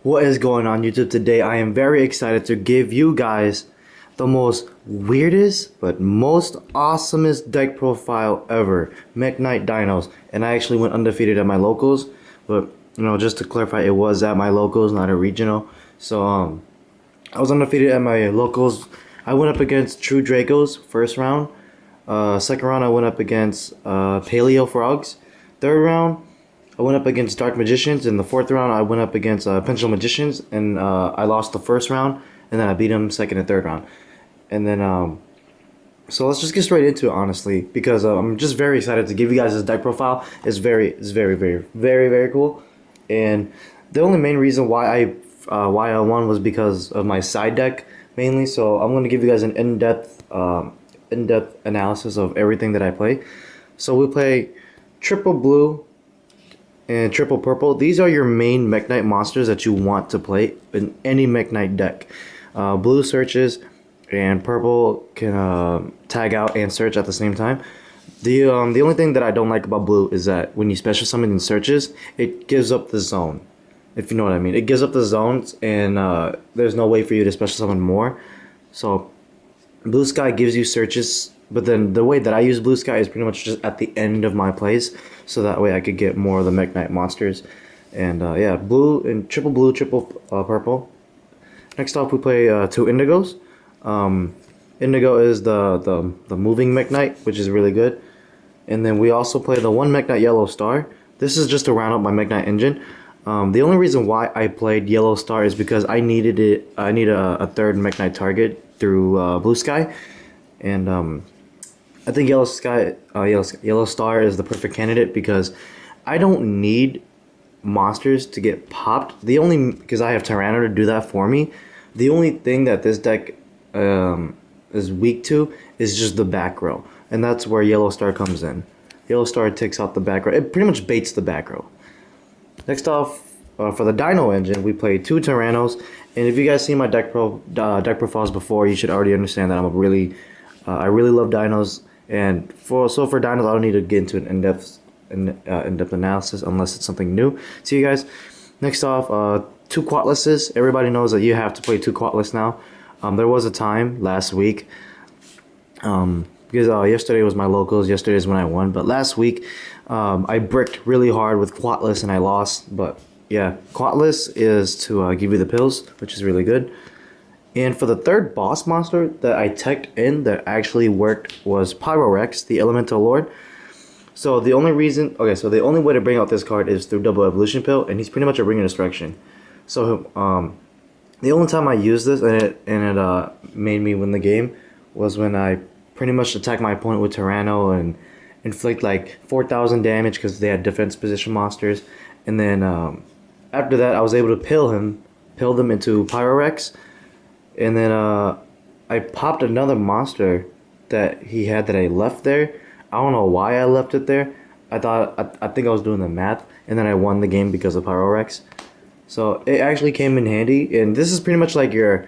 What is going on YouTube today? I am very excited to give you guys the most weirdest but most awesomest deck profile ever, Mekk-Knight Dinos. And I actually went undefeated at my locals, but just to clarify, it was at my locals, not a regional. So I was undefeated at my locals. I went up against True Dracos first round. Second round I went up against Paleo Frogs. Third round I went up against Dark Magicians. In the fourth round, I went up against Pendulum Magicians, and I lost the first round, and then I beat them second and third round. And then, so let's just get straight into it, honestly, because I'm just very excited to give you guys this deck profile. It's very, very cool. And the only main reason why I won was because of my side deck mainly. So I'm going to give you guys an in-depth analysis of everything that I play. So we play triple blue and triple purple. These are your main Mekk-Knight monsters that you want to play in any Mekk-Knight deck. Blue searches and purple can tag out and search at the same time. The only thing that I don't like about blue is that when you special summon in searches, it gives up the zone. If you know what I mean. It gives up the zones, and there's no way for you to special summon more. So Blue Sky gives you searches, but then the way that I use Blue Sky is pretty much just at the end of my plays, so that way I could get more of the Mekk-Knight monsters. And yeah, blue, triple purple. Next off, we play two Indigos. Indigo is the moving Mekk-Knight, which is really good. And then we also play the one Mekk-Knight Yellow Star. This is just to round up my Mekk-Knight engine. The only reason why I played Yellow Star is because I needed it. I need a third Mekk-Knight target through Blue Sky, and I think Yellow Star is the perfect candidate because I don't need monsters to get popped. Because I have Tyranno to do that for me. The only thing that this deck is weak to is just the back row, and that's where Yellow Star comes in. Yellow Star takes out the back row. It pretty much baits the back row. Next off, for the Dino engine, we play two Tyrannos, and if you guys see my deck profiles before, you should already understand that I really love Dinos. And for Dinos, I don't need to get into an in-depth analysis unless it's something new to you guys. Next off, two Quatlesses. Everybody knows that you have to play two Quatless now. There was a time last week, because yesterday was my locals. Yesterday is when I won, but last week I bricked really hard with Quatless and I lost. But yeah, Quatless is to give you the pills, which is really good. And for the third boss monster that I teched in that actually worked was Pyrorex, the Elemental Lord. So the only way to bring out this card is through double evolution pill, and he's pretty much a ring of destruction. So the only time I used this and it made me win the game was when I pretty much attacked my opponent with Tyranno and inflict like 4,000 damage because they had defense position monsters. And then after that, I was able to pill them into Pyrorex. And then I popped another monster that he had that I left there. I don't know why I left it there. I think I was doing the math, and then I won the game because of Pyrorex. So it actually came in handy, and this is pretty much like your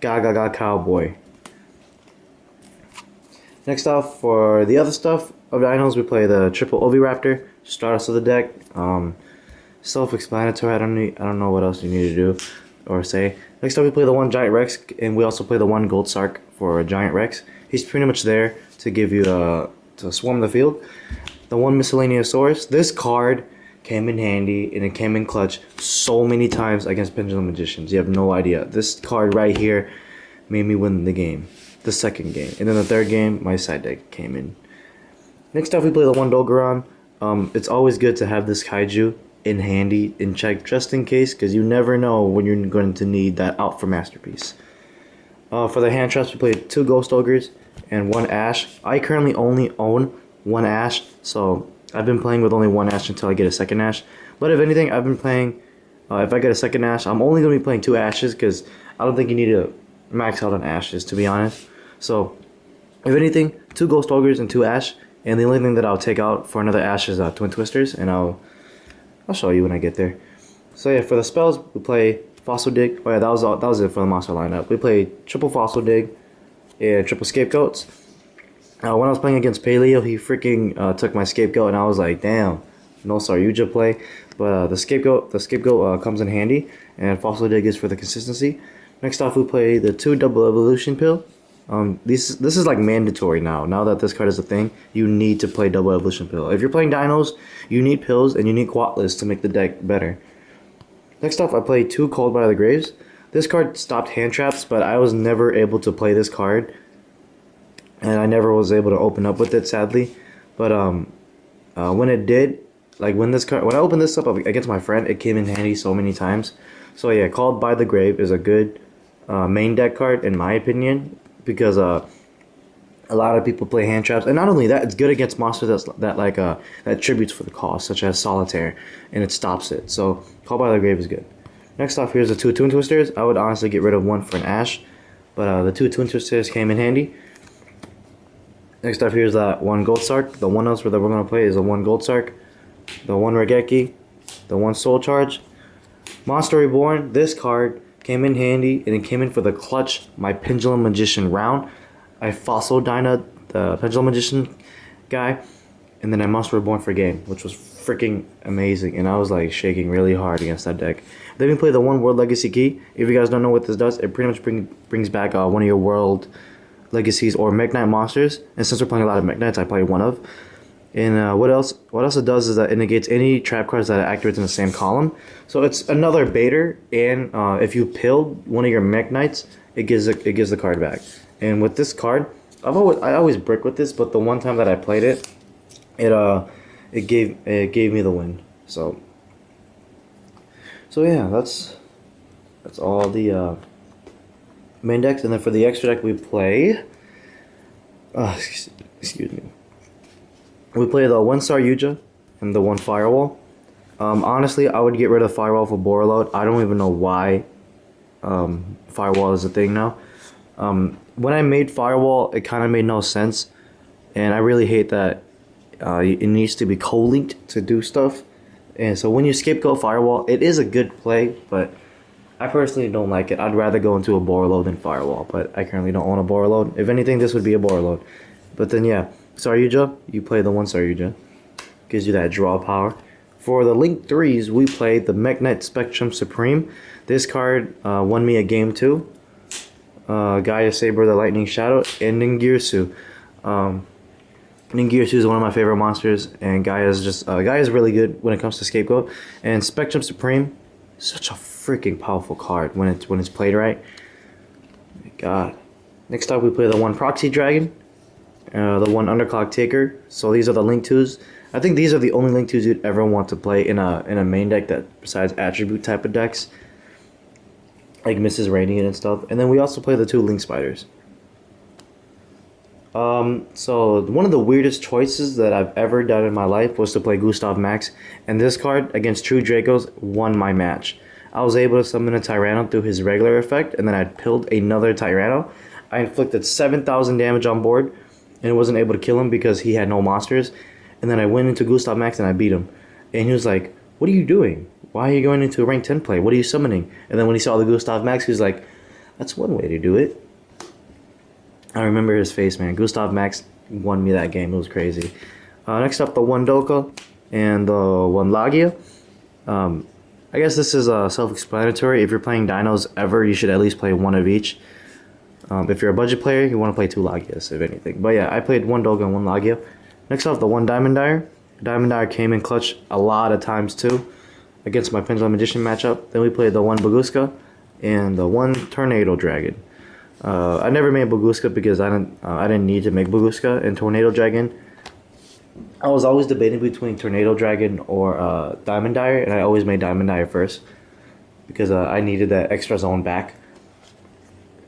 Gaga Cowboy. Next off, for the other stuff of Dinos, we play the triple Oviraptor. Start us with the deck. Self-explanatory. I don't know what else you need to do or say. Next up, we play the one Giant Rex, and we also play the one Gold Sark for a Giant Rex. He's pretty much there to give you to swarm the field. The one Miscellaneousaurus. This card came in handy and it came in clutch so many times against Pendulum Magicians. You have no idea. This card right here made me win the game, the second game, and then the third game my side deck came in. Next up, we play the one Dolgaron. It's always good to have this kaiju in handy in check just in case, because you never know when you're going to need that out for Masterpiece. For the hand traps, we played two Ghost Ogres and one Ash. I currently only own one Ash, so I've been playing with only one Ash until I get a second Ash. But if anything, I've been playing, if I get a second Ash, I'm only going to be playing two Ashes because I don't think you need to max out on Ashes, to be honest. So if anything, two Ghost Ogres and two Ash, and the only thing that I'll take out for another Ash is Twin Twisters, and I'll show you when I get there. So yeah, for the spells, we play Fossil Dig. Oh yeah, that was it for the monster lineup. We played triple Fossil Dig and triple Scapegoats. When I was playing against Paleo, he freaking took my Scapegoat, and I was like, damn, no Saryuja play, but the scapegoat comes in handy, and Fossil Dig is for the consistency. Next off, we play the 2 double evolution pill. This is like mandatory now. Now that this card is a thing, you need to play double evolution pill. If you're playing dinos, you need pills and you need quatlets to make the deck better. Next off, I play 2 Called by the Graves. This card stopped hand traps, but I was never able to play this card, and I never was able to open up with it, sadly. But when it did, like when I opened this up against my friend, it came in handy so many times. So yeah, Called by the Grave is a good main deck card in my opinion, because a lot of people play hand traps, and not only that, it's good against monsters that tributes for the cost, such as Solitaire, and it stops it. So Called by the Grave is good. Next off, here's the 2 Toon Twisters. I would honestly get rid of one for an Ash, but the 2 Toon Twisters came in handy. Next up, here's that 1 Gold Sark. The 1 else that we're going to play is the 1 Gold Sark, the 1 Regeki, the 1 Soul Charge. Monster Reborn, this card came in handy, and it came in for the clutch, my Pendulum Magician round. I Fossil Dyna, the Pendulum Magician guy, and then I Monster Reborn for game, which was freaking amazing, and I was like shaking really hard against that deck. Then we play the 1 World Legacy Key. If you guys don't know what this does, it pretty much brings back one of your World Legacies or Mekk-Knight monsters, and since we're playing a lot of Mekk-Knights, I play one of. And what else it does is that it negates any trap cards that are activated in the same column. So it's another baiter, and if you pilled one of your Mekk-Knights, it gives the card back. And with this card, I always brick with this, but the one time that I played it, it gave me the win. So yeah, that's all the main decks. And then for the extra deck, we play excuse me. We play the 1 Saryuja and the 1 Firewall. Honestly, I would get rid of Firewall for Borreload. I don't even know why Firewall is a thing now. When I made Firewall, it kind of made no sense, and I really hate that it needs to be co-linked to do stuff. And so when you scapegoat Firewall, it is a good play, but I personally don't like it. I'd rather go into a Borreload than Firewall, but I currently don't own a Borreload. If anything, this would be a Borreload. But then yeah, Saryuja, you play the 1 Saryuja. Gives you that draw power. For the Link 3s, we play the Mekk-Knight Spectrum Supreme. This card won me a game too. Gaia Saber, the Lightning Shadow, and Ningirsu. Ningirsu is one of my favorite monsters, and Gaia's really good when it comes to scapegoat. And Spectrum Supreme, such a freaking powerful card when it's played right. Oh my God. Next up, we play the 1 Proxy Dragon, the 1 Underclock Taker. So these are the Link 2s. I think these are the only Link 2s you'd ever want to play in a main deck that besides attribute type of decks, like Mrs. Radiant and stuff. And then we also play the 2 Link Spiders. So one of the weirdest choices that I've ever done in my life was to play Gustav Max, and this card against True Dracos won my match. I was able to summon a Tyranno through his regular effect, and then I pilled another Tyranno. I inflicted 7,000 damage on board, and I wasn't able to kill him because he had no monsters. And then I went into Gustav Max and I beat him. And he was like, "What are you doing? Why are you going into a rank 10 play? What are you summoning?" And then when he saw the Gustav Max, he was like, "That's one way to do it." I remember his face, man. Gustav Max won me that game. It was crazy. Next up, the 1 Doka and the 1 Lagia. I guess this is self-explanatory. If you're playing dinos ever, you should at least play 1 of each. If you're a budget player, you want to play 2 Lagias, if anything. But yeah, I played 1 Doga and 1 Lagia. Next off, the 1 Diamond Dire. Diamond Dire came in clutch a lot of times too against my Pendulum Magician matchup. Then we played the 1 Baguska and the 1 Tornado Dragon. I never made Baguska because I didn't need to make Baguska and Tornado Dragon. I was always debating between Tornado Dragon or Diamond Dire, and I always made Diamond Dire first because I needed that extra zone back.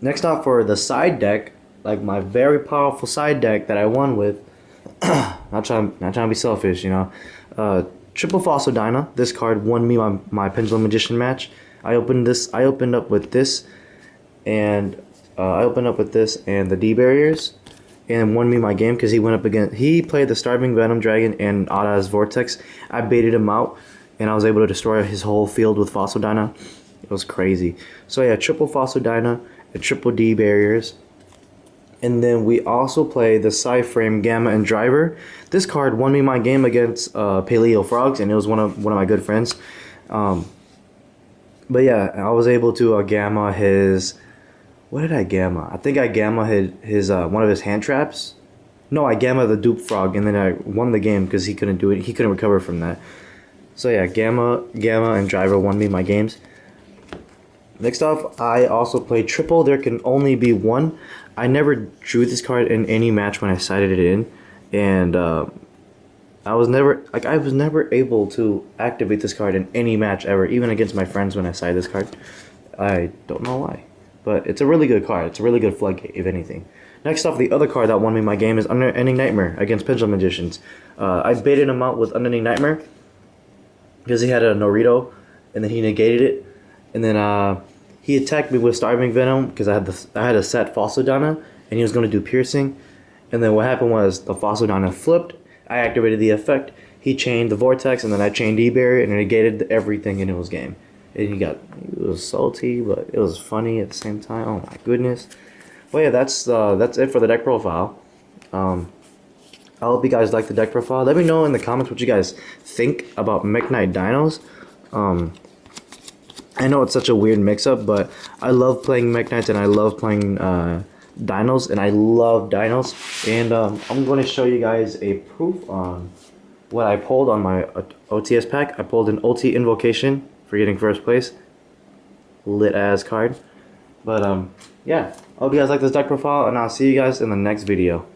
Next up for the side deck, like my very powerful side deck that I won with. not trying to be selfish, you know. Triple Fossil Dyna. This card won me my Pendulum Magician match. I opened up with this, and the D barriers, and won me my game because he went up against. He played the Starving Venom Dragon and Ada's Vortex. I baited him out, and I was able to destroy his whole field with Fossil Dyna. It was crazy. So yeah, triple Fossil Dyna, and triple D barriers, And then we also play the Psy-Frame Gamma and Driver. This card won me my game against Paleo Frogs, and it was one of my good friends. But yeah, I was able to gamma his. What did I gamma? I think I gamma his one of his hand traps. No, I gamma the dupe frog, and then I won the game because he couldn't do it. He couldn't recover from that. So yeah, gamma, and Driver won me my games. Next off, I also played triple. There can only be one. I never drew this card in any match when I sided it in, and I was never able to activate this card in any match ever, even against my friends when I sided this card. I don't know why, but it's a really good card. It's a really good floodgate, if anything. Next off, the other card that won me my game is Unending Nightmare against Pendulum Magicians. I baited him out with Unending Nightmare because he had a Norito, and then he negated it. And then he attacked me with Starving Venom because I had a set Fossil-Dana, and he was going to do Piercing. And then what happened was the Fossil-Dana flipped. I activated the effect. He chained the Vortex, and then I chained E-Barrier, and it negated everything, and it was game. And he was salty, but it was funny at the same time. Oh my goodness. Well, yeah, that's it for the deck profile. I hope you guys like the deck profile. Let me know in the comments what you guys think about Mekk-Knight Dinos. I know it's such a weird mix-up, but I love playing Mekk-Knights and I love playing Dinos, and I love Dinos. And I'm going to show you guys a proof on what I pulled on my OTS pack. I pulled an OT Invocation for getting first place. Lit-ass card. But yeah, I hope you guys like this deck profile, and I'll see you guys in the next video.